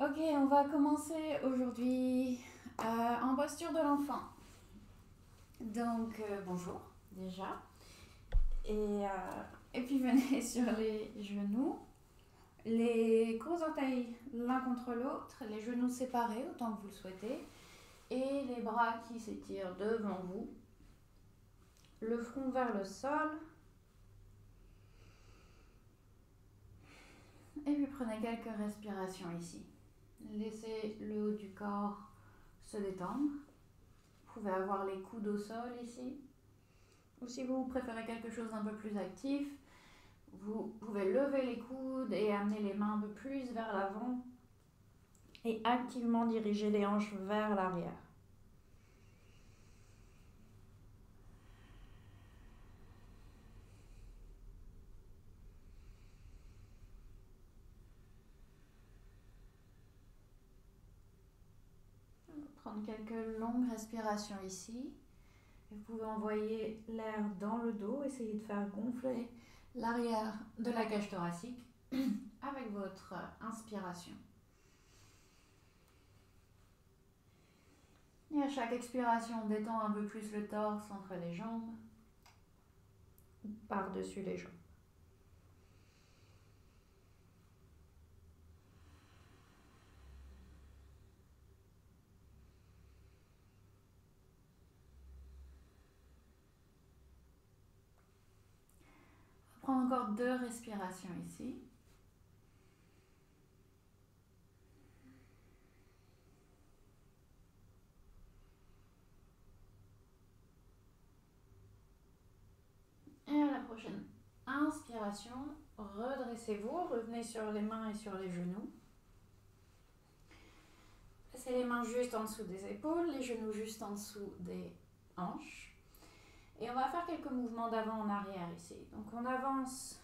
Ok, on va commencer aujourd'hui en posture de l'enfant. Donc, bonjour déjà. Et puis venez sur les genoux. Les gros orteils l'un contre l'autre, les genoux séparés autant que vous le souhaitez. Et les bras qui s'étirent devant vous. Le front vers le sol. Et puis prenez quelques respirations ici. Laissez le haut du corps se détendre. Vous pouvez avoir les coudes au sol ici. Ou si vous préférez quelque chose d'un peu plus actif, vous pouvez lever les coudes et amener les mains un peu plus vers l'avant et activement diriger les hanches vers l'arrière. On va prendre quelques longues respirations ici. Vous pouvez envoyer l'air dans le dos, essayer de faire gonfler l'arrière de la cage thoracique avec votre inspiration. Et à chaque expiration, on détend un peu plus le torse entre les jambes ou par-dessus les jambes. On va prendre encore 2 respirations ici. Et à la prochaine inspiration, redressez-vous, revenez sur les mains et sur les genoux. Placez les mains juste en dessous des épaules, les genoux juste en dessous des hanches. Et on va faire quelques mouvements d'avant en arrière ici. Donc on avance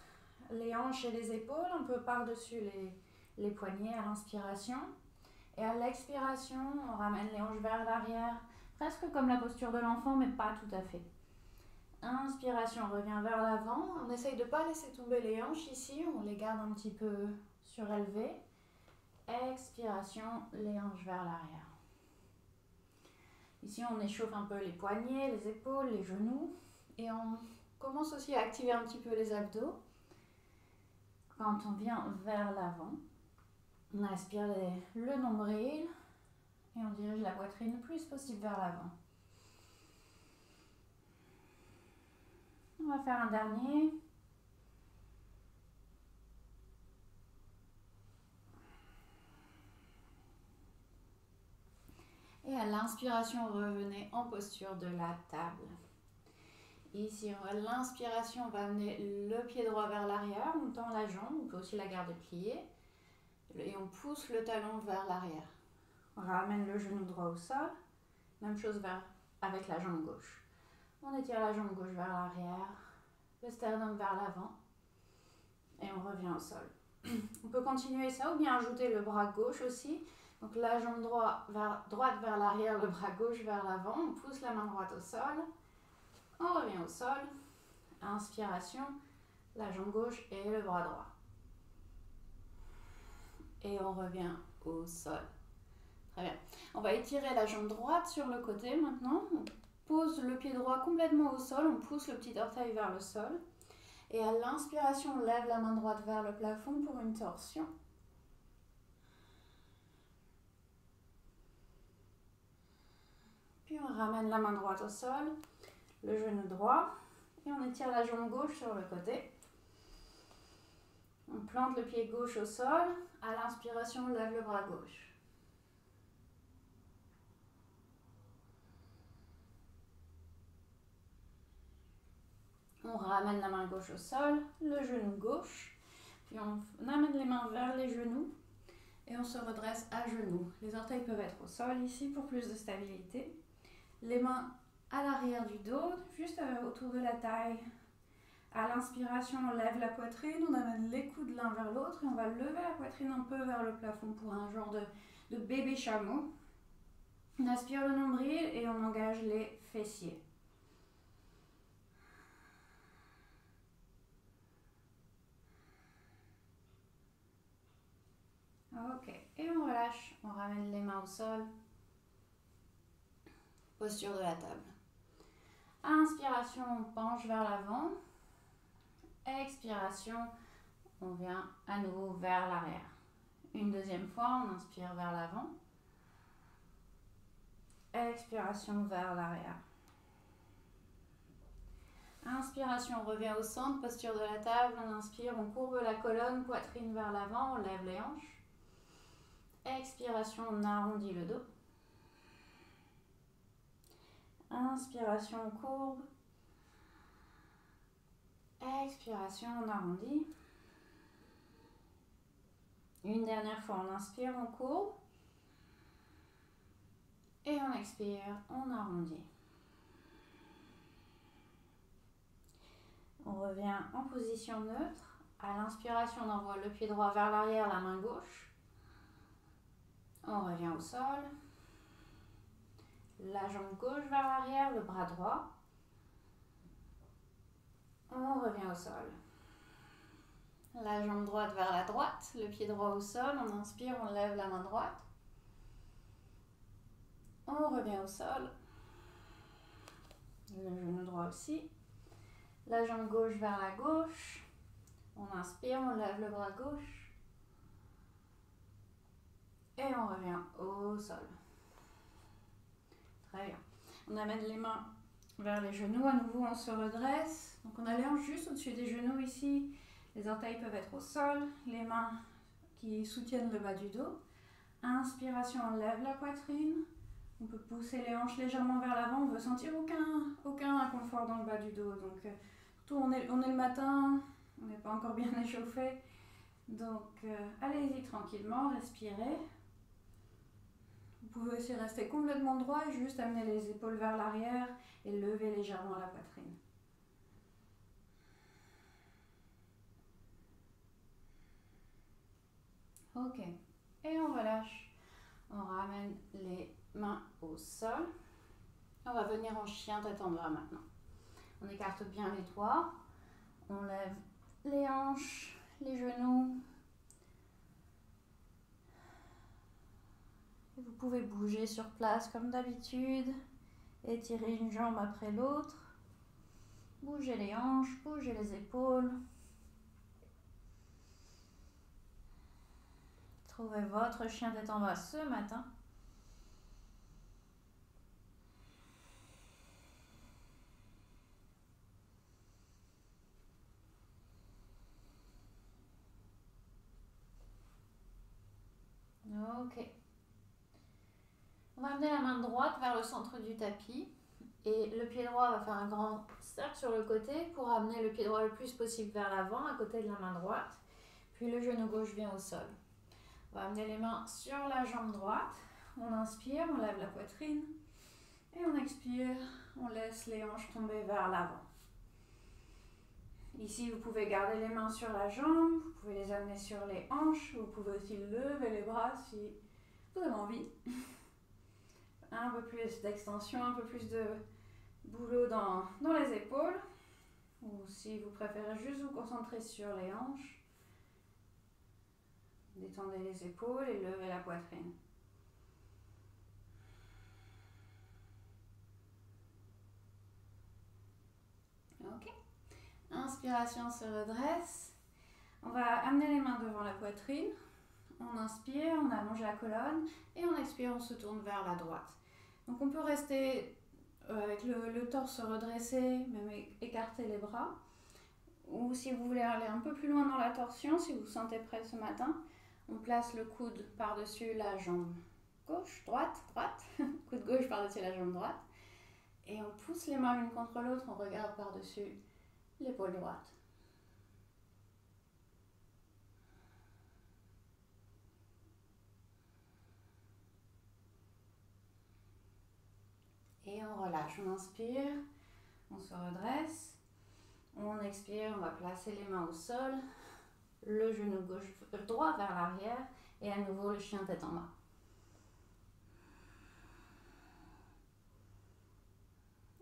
les hanches et les épaules, un peu par-dessus les poignets à l'inspiration. Et à l'expiration, on ramène les hanches vers l'arrière, presque comme la posture de l'enfant, mais pas tout à fait. Inspiration, on revient vers l'avant. On essaye de ne pas laisser tomber les hanches ici, on les garde un petit peu surélevées. Expiration, les hanches vers l'arrière. Ici, on échauffe un peu les poignets, les épaules, les genoux. Et on commence aussi à activer un petit peu les abdos. Quand on vient vers l'avant, on aspire le nombril et on dirige la poitrine le plus possible vers l'avant. On va faire un dernier. Et à l'inspiration, revenez en posture de la table. Ici, l'inspiration, on va amener le pied droit vers l'arrière, on tend la jambe, on peut aussi la garder pliée. Et on pousse le talon vers l'arrière. On ramène le genou droit au sol. Même chose avec la jambe gauche. On étire la jambe gauche vers l'arrière, le sternum vers l'avant. Et on revient au sol. On peut continuer ça ou bien ajouter le bras gauche aussi. Donc la jambe droite vers l'arrière, le bras gauche vers l'avant. On pousse la main droite au sol. On revient au sol. Inspiration, la jambe gauche et le bras droit. Et on revient au sol. Très bien. On va étirer la jambe droite sur le côté maintenant. On pose le pied droit complètement au sol. On pousse le petit orteil vers le sol. Et à l'inspiration, on lève la main droite vers le plafond pour une torsion. Puis on ramène la main droite au sol, le genou droit. Et on étire la jambe gauche sur le côté. On plante le pied gauche au sol. À l'inspiration, on lève le bras gauche. On ramène la main gauche au sol, le genou gauche. Puis on amène les mains vers les genoux. Et on se redresse à genoux. Les orteils peuvent être au sol ici pour plus de stabilité. Les mains à l'arrière du dos, juste autour de la taille. À l'inspiration, on lève la poitrine, on amène les coudes l'un vers l'autre et on va lever la poitrine un peu vers le plafond pour un genre de bébé chameau. On aspire le nombril et on engage les fessiers. Ok, et on relâche, on ramène les mains au sol. Posture de la table. Inspiration, on penche vers l'avant. Expiration, on vient à nouveau vers l'arrière. Une deuxième fois, on inspire vers l'avant. Expiration vers l'arrière. Inspiration, on revient au centre, posture de la table. On inspire, on courbe la colonne, poitrine vers l'avant, on lève les hanches. Expiration, on arrondit le dos. Inspiration, on courbe. Expiration, on arrondit. Une dernière fois, on inspire, on courbe. Et on expire, on arrondit. On revient en position neutre. À l'inspiration, on envoie le pied droit vers l'arrière, la main gauche. On revient au sol. La jambe gauche vers l'arrière, le bras droit. On revient au sol. La jambe droite vers la droite, le pied droit au sol. On inspire, on lève la main droite. On revient au sol. Le genou droit aussi. La jambe gauche vers la gauche. On inspire, on lève le bras gauche. Et on revient au sol. Très bien. On amène les mains vers les genoux. À nouveau, on se redresse. Donc, on a les hanches juste au-dessus des genoux ici. Les orteils peuvent être au sol. Les mains qui soutiennent le bas du dos. Inspiration, on lève la poitrine. On peut pousser les hanches légèrement vers l'avant. On ne veut sentir aucun inconfort dans le bas du dos. Donc, surtout, on est le matin. On n'est pas encore bien échauffé. Donc, allez-y tranquillement. Respirez. Vous pouvez aussi rester complètement droit et juste amener les épaules vers l'arrière et lever légèrement la poitrine. Ok, et on relâche. On ramène les mains au sol. On va venir en chien tête en bas maintenant. On écarte bien les doigts. On lève les hanches, les genoux. Vous pouvez bouger sur place comme d'habitude, étirer une jambe après l'autre, bouger les hanches, bouger les épaules. Trouvez votre chien tête en bas ce matin. Ok. On va amener la main droite vers le centre du tapis et le pied droit va faire un grand cercle sur le côté pour amener le pied droit le plus possible vers l'avant à côté de la main droite. Puis le genou gauche vient au sol. On va amener les mains sur la jambe droite. On inspire, on lève la poitrine et on expire, on laisse les hanches tomber vers l'avant. Ici, vous pouvez garder les mains sur la jambe, vous pouvez les amener sur les hanches, vous pouvez aussi lever les bras si vous avez envie. Un peu plus d'extension, un peu plus de boulot dans les épaules. Ou si vous préférez juste vous concentrer sur les hanches, détendez les épaules et levez la poitrine. Ok. Inspiration, on se redresse. On va amener les mains devant la poitrine. On inspire, on allonge la colonne et on expire, on se tourne vers la droite. Donc on peut rester avec le torse redressé, même écarter les bras. Ou si vous voulez aller un peu plus loin dans la torsion, si vous vous sentez prêt ce matin, on place le coude par-dessus la jambe gauche, droite, coude gauche par-dessus la jambe droite. Et on pousse les mains l'une contre l'autre, on regarde par-dessus l'épaule droite. Et on relâche, on inspire, on se redresse, on expire, on va placer les mains au sol, le genou droit vers l'arrière et à nouveau le chien tête en bas.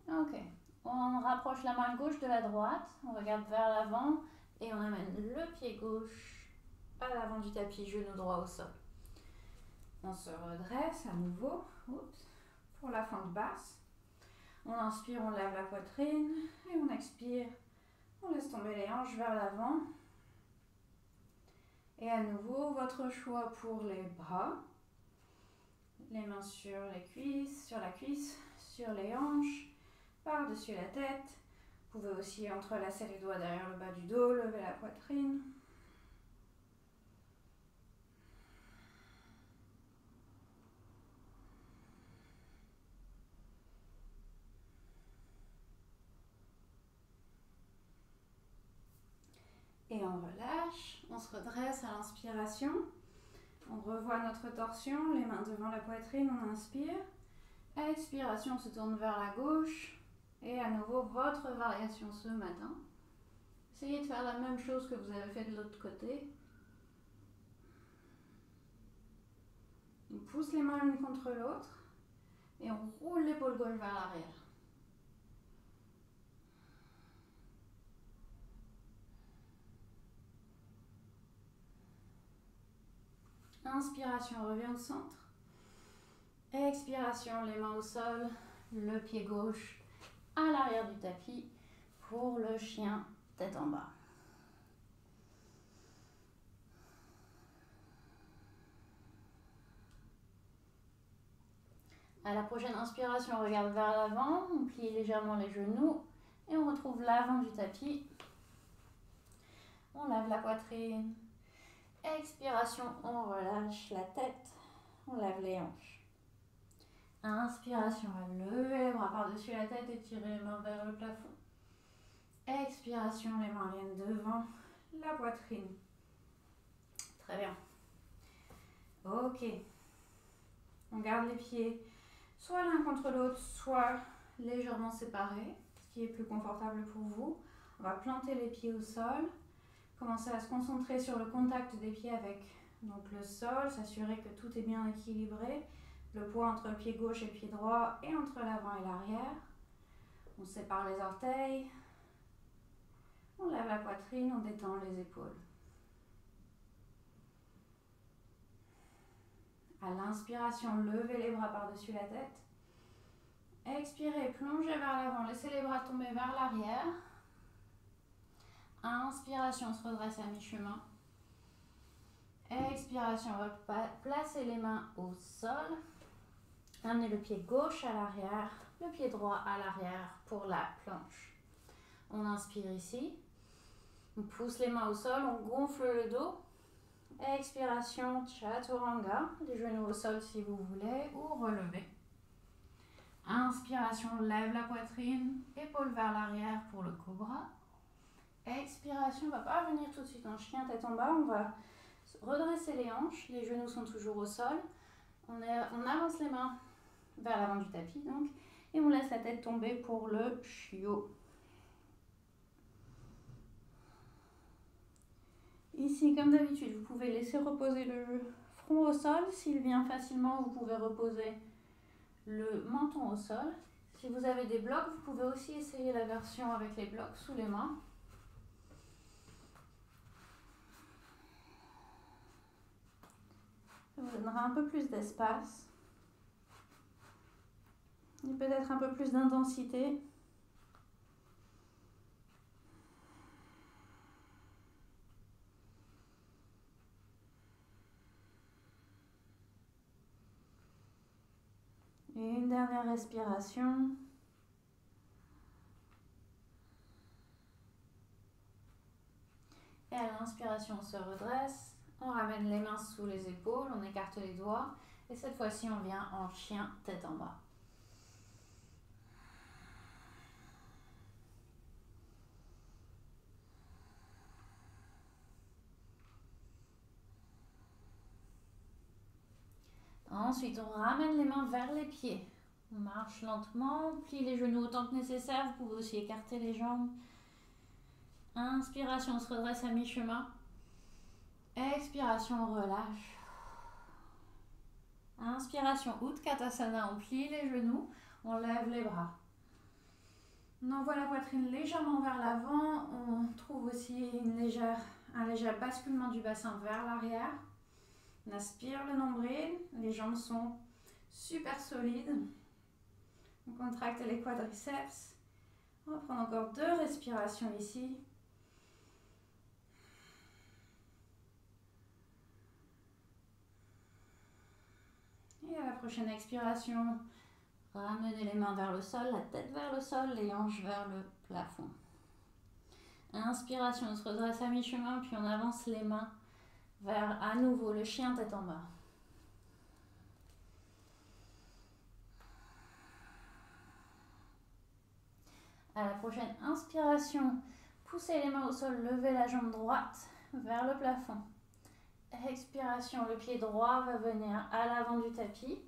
Ok, on rapproche la main gauche de la droite, on regarde vers l'avant et on amène le pied gauche à l'avant du tapis, genou droit au sol. On se redresse à nouveau. Oups. Pour la fente basse. On inspire, on lève la poitrine et on expire. On laisse tomber les hanches vers l'avant. Et à nouveau, votre choix pour les bras. Les mains sur les cuisses, sur la cuisse, sur les hanches, par-dessus la tête. Vous pouvez aussi entrelacer les doigts derrière le bas du dos, lever la poitrine. Et on relâche, on se redresse à l'inspiration. On revoit notre torsion, les mains devant la poitrine, on inspire. À expiration, on se tourne vers la gauche. Et à nouveau, votre variation ce matin. Essayez de faire la même chose que vous avez fait de l'autre côté. On pousse les mains l'une contre l'autre. Et on roule l'épaule gauche vers l'arrière. Inspiration, on revient au centre. Expiration, les mains au sol, le pied gauche à l'arrière du tapis pour le chien tête en bas. À la prochaine inspiration, on regarde vers l'avant, on plie légèrement les genoux et on retrouve l'avant du tapis. On lève la poitrine. Expiration, on relâche la tête, on lève les hanches. Inspiration, on va lever les bras par-dessus la tête et tirer les mains vers le plafond. Expiration, les mains viennent devant la poitrine. Très bien. Ok. On garde les pieds soit l'un contre l'autre, soit légèrement séparés, ce qui est plus confortable pour vous. On va planter les pieds au sol. Commencer à se concentrer sur le contact des pieds avec donc le sol, s'assurer que tout est bien équilibré. Le poids entre le pied gauche et le pied droit et entre l'avant et l'arrière. On sépare les orteils. On lève la poitrine, on détend les épaules. À l'inspiration, levez les bras par-dessus la tête. Expirez, plongez vers l'avant, laissez les bras tomber vers l'arrière. Inspiration, on se redresse à mi-chemin. Expiration, on va placer les mains au sol. Amenez le pied gauche à l'arrière, le pied droit à l'arrière pour la planche. On inspire ici. On pousse les mains au sol, on gonfle le dos. Expiration, chaturanga, les genoux au sol si vous voulez, ou relever. Inspiration, lève la poitrine, épaule vers l'arrière pour le cobra. Expiration, on ne va pas venir tout de suite en chien tête en bas, on va redresser les hanches, les genoux sont toujours au sol. On avance les mains vers l'avant du tapis donc, et on laisse la tête tomber pour le chiot. Ici, comme d'habitude, vous pouvez laisser reposer le front au sol. S'il vient facilement, vous pouvez reposer le menton au sol. Si vous avez des blocs, vous pouvez aussi essayer la version avec les blocs sous les mains. Ça vous donnera un peu plus d'espace. Et peut-être un peu plus d'intensité. Et une dernière respiration. Et à l'inspiration, on se redresse. On ramène les mains sous les épaules, on écarte les doigts. Et cette fois-ci, on vient en chien tête en bas. Ensuite, on ramène les mains vers les pieds. On marche lentement, on plie les genoux autant que nécessaire. Vous pouvez aussi écarter les jambes. Inspiration, on se redresse à mi-chemin. Expiration, on relâche. Inspiration, Utkatasana, on plie les genoux, on lève les bras. On envoie la poitrine légèrement vers l'avant. On trouve aussi un léger basculement du bassin vers l'arrière. On aspire le nombril, les jambes sont super solides. On contracte les quadriceps. On va prendre encore 2 respirations ici. Et à la prochaine expiration, ramenez les mains vers le sol, la tête vers le sol, les hanches vers le plafond. Inspiration, on se redresse à mi-chemin, puis on avance les mains vers à nouveau le chien tête en bas. À la prochaine inspiration, poussez les mains au sol, levez la jambe droite vers le plafond. Expiration, le pied droit va venir à l'avant du tapis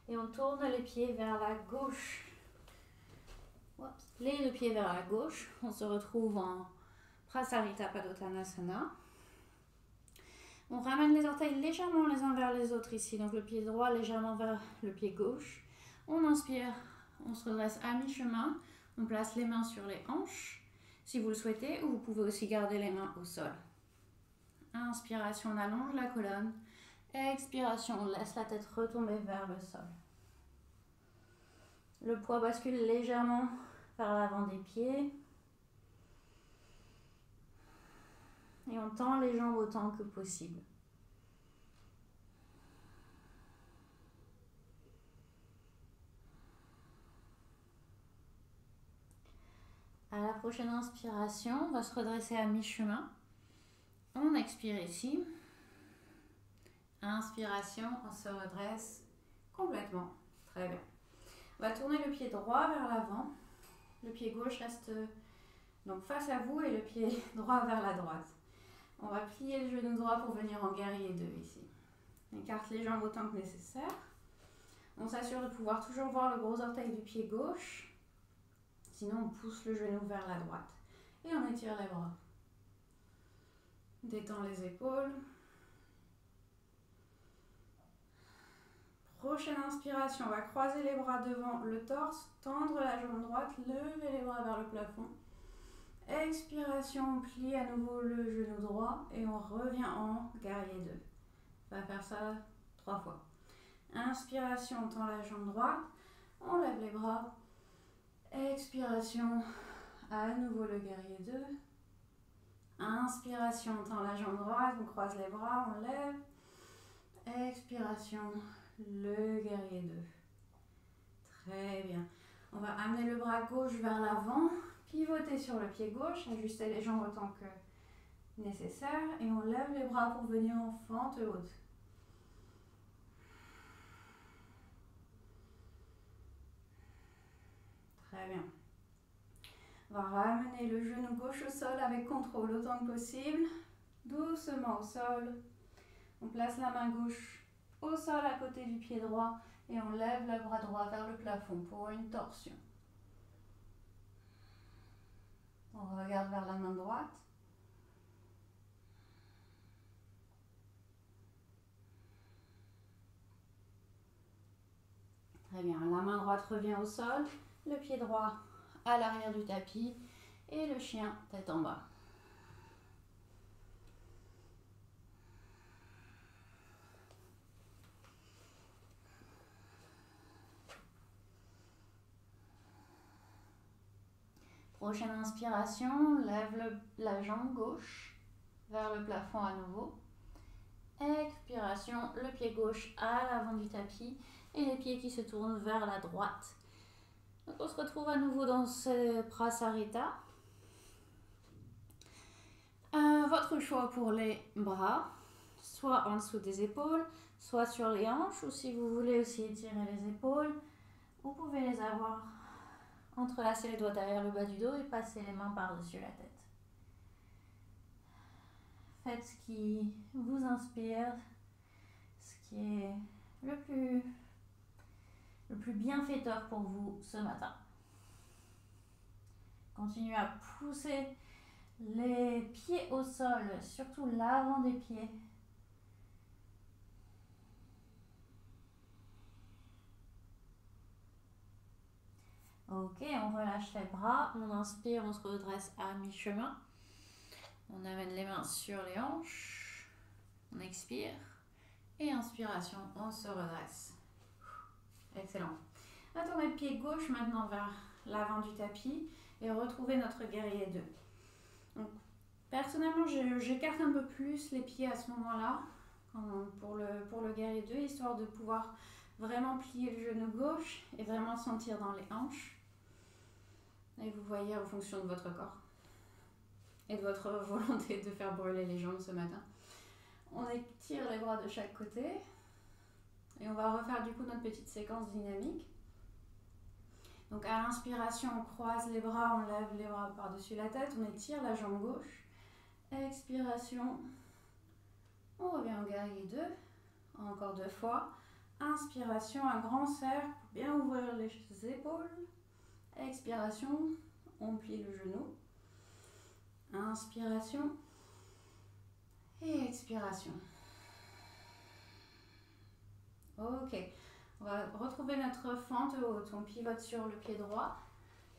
et on tourne les pieds vers la gauche. Les 2 pieds vers la gauche, on se retrouve en Prasarita Padottanasana. On ramène les orteils légèrement les uns vers les autres ici, donc le pied droit légèrement vers le pied gauche. On inspire, on se redresse à mi-chemin, on place les mains sur les hanches si vous le souhaitez, ou vous pouvez aussi garder les mains au sol. Inspiration, on allonge la colonne. Expiration, on laisse la tête retomber vers le sol. Le poids bascule légèrement vers l'avant des pieds. Et on tend les jambes autant que possible. À la prochaine inspiration, on va se redresser à mi-chemin. On expire ici. Inspiration, on se redresse complètement. Très bien. On va tourner le pied droit vers l'avant. Le pied gauche reste donc face à vous et le pied droit vers la droite. On va plier le genou droit pour venir en guerrier 2 ici. On écarte les jambes autant que nécessaire. On s'assure de pouvoir toujours voir le gros orteil du pied gauche. Sinon, on pousse le genou vers la droite. Et on étire les bras. Détend les épaules. Prochaine inspiration, on va croiser les bras devant le torse, tendre la jambe droite, lever les bras vers le plafond. Expiration, on plie à nouveau le genou droit et on revient en guerrier 2. On va faire ça 3 fois. Inspiration, on tend la jambe droite, on lève les bras. Expiration, à nouveau le guerrier 2. Inspiration, on tend la jambe droite, on croise les bras, on lève. Expiration, le guerrier 2. Très bien. On va amener le bras gauche vers l'avant, pivoter sur le pied gauche, ajuster les jambes autant que nécessaire et on lève les bras pour venir en fente haute. Très bien. On va ramener le genou gauche au sol avec contrôle autant que possible. Doucement au sol. On place la main gauche au sol à côté du pied droit et on lève le bras droit vers le plafond pour une torsion. On regarde vers la main droite. Très bien, la main droite revient au sol, le pied droit à l'arrière du tapis et le chien tête en bas. Prochaine inspiration, lève la jambe gauche vers le plafond à nouveau. Expiration, le pied gauche à l'avant du tapis et les pieds qui se tournent vers la droite. Donc on se retrouve à nouveau dans ce Prasarita. Votre choix pour les bras, soit en dessous des épaules, soit sur les hanches, ou si vous voulez aussi étirer les épaules, vous pouvez les avoir entrelacer les doigts derrière le bas du dos et passer les mains par-dessus la tête. Faites ce qui vous inspire, ce qui est le plus bienfaiteur pour vous ce matin. Continuez à pousser les pieds au sol, surtout l'avant des pieds. Ok, on relâche les bras, on inspire, on se redresse à mi-chemin. On amène les mains sur les hanches, on expire. Et inspiration, on se redresse. Excellent. On va tourner le pied gauche maintenant vers l'avant du tapis et retrouver notre guerrier 2. Donc, personnellement, j'écarte un peu plus les pieds à ce moment-là pour le guerrier 2, histoire de pouvoir vraiment plier le genou gauche et vraiment sentir dans les hanches. Et vous voyez en fonction de votre corps et de votre volonté de faire brûler les jambes ce matin. On étire les bras de chaque côté et on va refaire du coup notre petite séquence dynamique. Donc à l'inspiration, on croise les bras, on lève les bras par-dessus la tête, on étire la jambe gauche. Expiration, on revient au guerrier 2, encore 2 fois. Inspiration, un grand cercle pour bien ouvrir les épaules. Expiration, on plie le genou. Inspiration et expiration. Ok, on va retrouver notre fente haute. On pivote sur le pied droit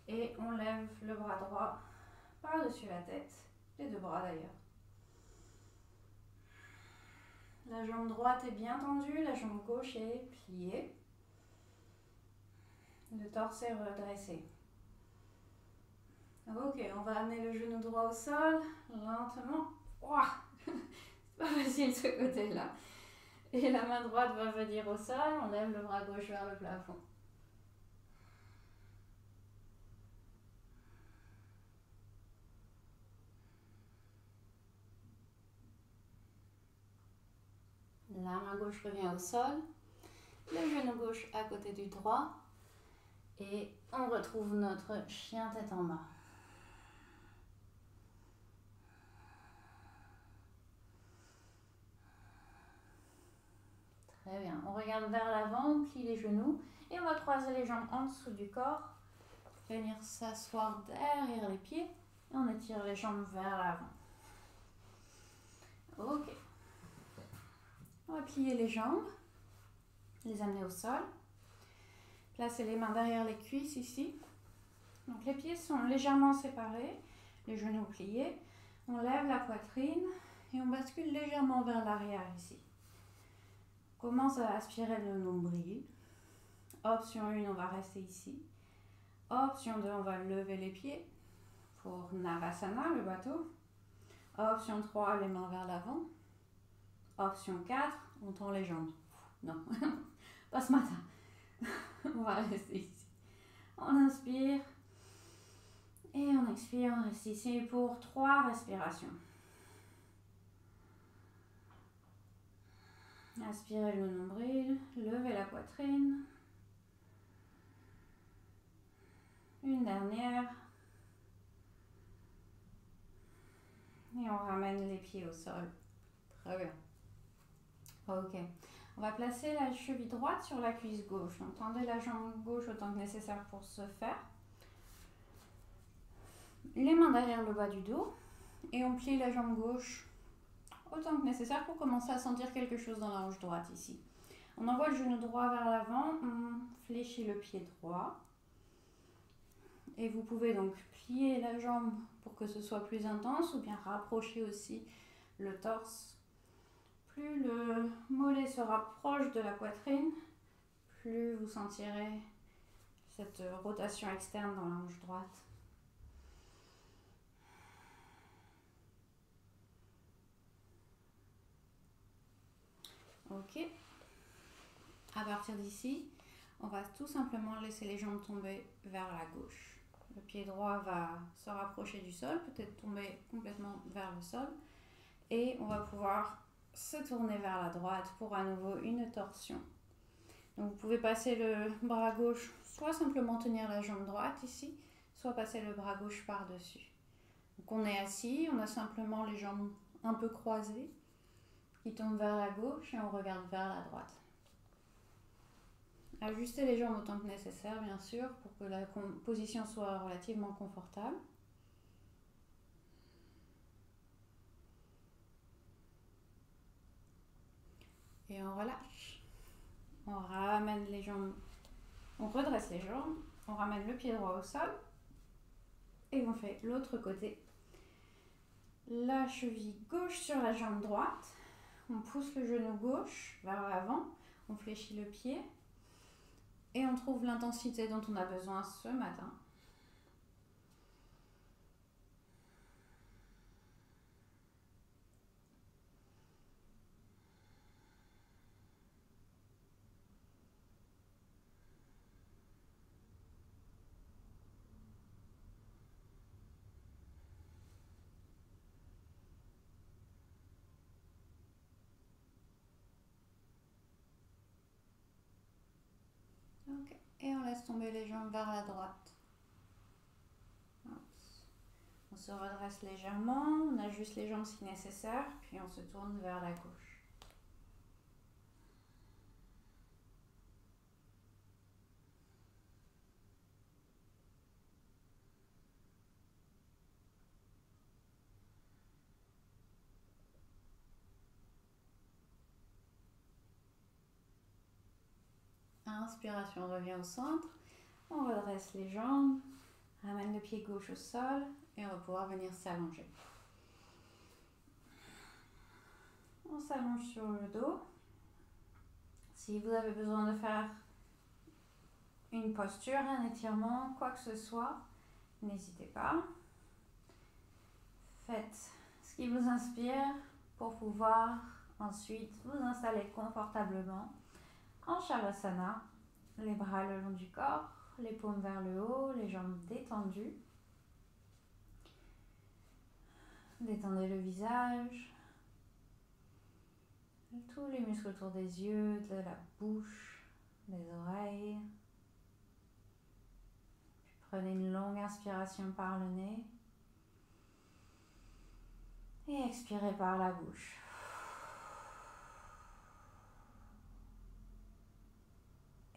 et on lève le bras droit par-dessus la tête, les 2 bras d'ailleurs. La jambe droite est bien tendue, la jambe gauche est pliée. Le torse est redressé. Ok, on va amener le genou droit au sol, lentement. Ouah, c'est pas facile ce côté-là. Et la main droite va venir au sol, on lève le bras gauche vers le plafond. La main gauche revient au sol, le genou gauche à côté du droit et on retrouve notre chien tête en bas. Très bien, on regarde vers l'avant, on plie les genoux et on va croiser les jambes en dessous du corps, venir s'asseoir derrière les pieds et on étire les jambes vers l'avant. Ok. On va plier les jambes, les amener au sol. Placer les mains derrière les cuisses ici. Donc les pieds sont légèrement séparés, les genoux pliés. On lève la poitrine et on bascule légèrement vers l'arrière ici. On commence à aspirer le nombril. Option 1, on va rester ici. Option 2, on va lever les pieds pour Navasana, le bateau. Option 3, les mains vers l'avant. Option 4, on tend les jambes. Non, pas ce matin. On va rester ici. On inspire. Et on expire, on reste ici pour 3 respirations. Inspirez le nombril, levez la poitrine. Une dernière. Et on ramène les pieds au sol. Très bien. Ok. On va placer la cheville droite sur la cuisse gauche. Donc tendez la jambe gauche autant que nécessaire pour ce faire. Les mains derrière le bas du dos. Et on plie la jambe gauche autant que nécessaire pour commencer à sentir quelque chose dans la hanche droite ici. On envoie le genou droit vers l'avant. On fléchit le pied droit. Et vous pouvez donc plier la jambe pour que ce soit plus intense ou bien rapprocher aussi le torse. Plus le mollet se rapproche de la poitrine, plus vous sentirez cette rotation externe dans la hanche droite. Ok. À partir d'ici, on va tout simplement laisser les jambes tomber vers la gauche. Le pied droit va se rapprocher du sol, peut-être tomber complètement vers le sol. Et on va pouvoir se tourner vers la droite pour à nouveau une torsion. Donc vous pouvez passer le bras gauche, soit simplement tenir la jambe droite ici, soit passer le bras gauche par-dessus. Donc on est assis, on a simplement les jambes un peu croisées qui tombent vers la gauche et on regarde vers la droite. Ajustez les jambes autant que nécessaire, bien sûr, pour que la position soit relativement confortable. Et on relâche. On ramène les jambes, on redresse les jambes, on ramène le pied droit au sol et on fait l'autre côté. La cheville gauche sur la jambe droite. on pousse le genou gauche vers l'avant, on fléchit le pied et on trouve l'intensité dont on a besoin ce matin. Okay. Et on laisse tomber les jambes vers la droite. On se redresse légèrement, on ajuste les jambes si nécessaire, puis on se tourne vers la gauche. Inspiration, on revient au centre, on redresse les jambes, ramène le pied gauche au sol et on va pouvoir venir s'allonger. On s'allonge sur le dos. Si vous avez besoin de faire une posture, un étirement, quoi que ce soit, n'hésitez pas. Faites ce qui vous inspire pour pouvoir ensuite vous installer confortablement en Shavasana, les bras le long du corps, les paumes vers le haut, les jambes détendues. Détendez le visage, tous les muscles autour des yeux, de la bouche, des oreilles. Puis prenez une longue inspiration par le nez et expirez par la bouche.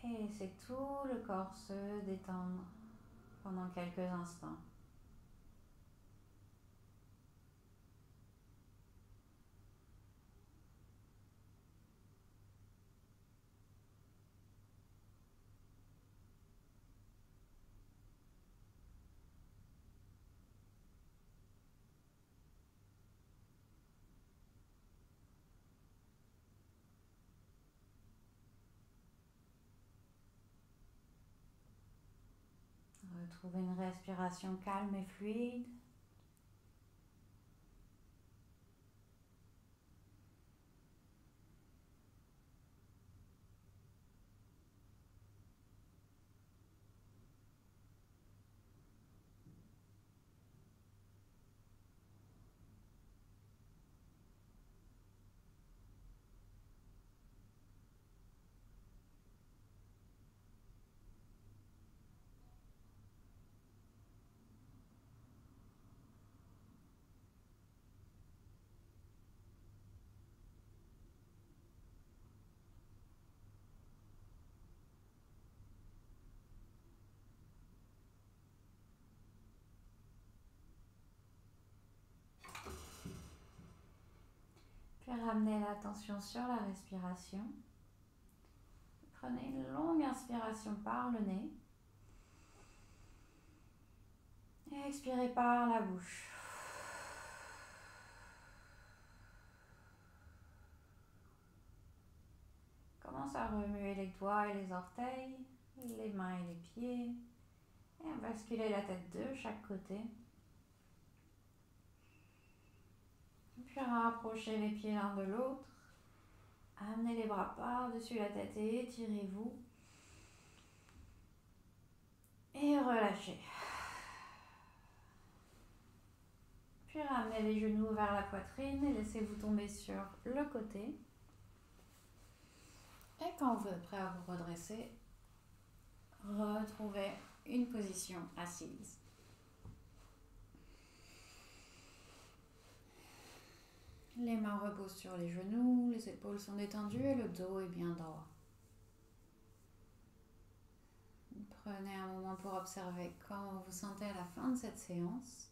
Et laissez tout le corps se détendre pendant quelques instants. Retrouvez une respiration calme et fluide. Puis ramenez l'attention sur la respiration. Prenez une longue inspiration par le nez. Et expirez par la bouche. Commencez à remuer les doigts et les orteils, les mains et les pieds. Et basculez la tête de chaque côté. Puis rapprochez les pieds l'un de l'autre. Amenez les bras par-dessus la tête et étirez-vous. Et relâchez. Puis ramenez les genoux vers la poitrine et laissez-vous tomber sur le côté. Et quand vous êtes prêt à vous redresser, retrouvez une position assise. Les mains reposent sur les genoux, les épaules sont détendues et le dos est bien droit. Prenez un moment pour observer comment vous vous sentez à la fin de cette séance.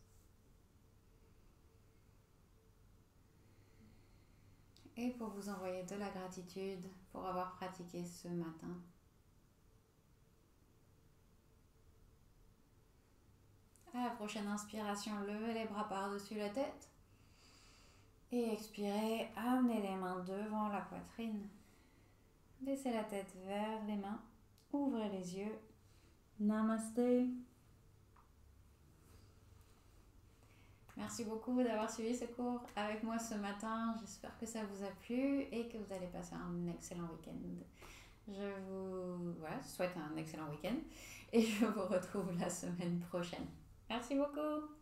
Et pour vous envoyer de la gratitude pour avoir pratiqué ce matin. À la prochaine inspiration, levez les bras par-dessus la tête. Et expirez, amenez les mains devant la poitrine. Baissez la tête vers les mains. Ouvrez les yeux. Namasté. Merci beaucoup d'avoir suivi ce cours avec moi ce matin. J'espère que ça vous a plu et que vous allez passer un excellent week-end. Je vous souhaite un excellent week-end et je vous retrouve la semaine prochaine. Merci beaucoup.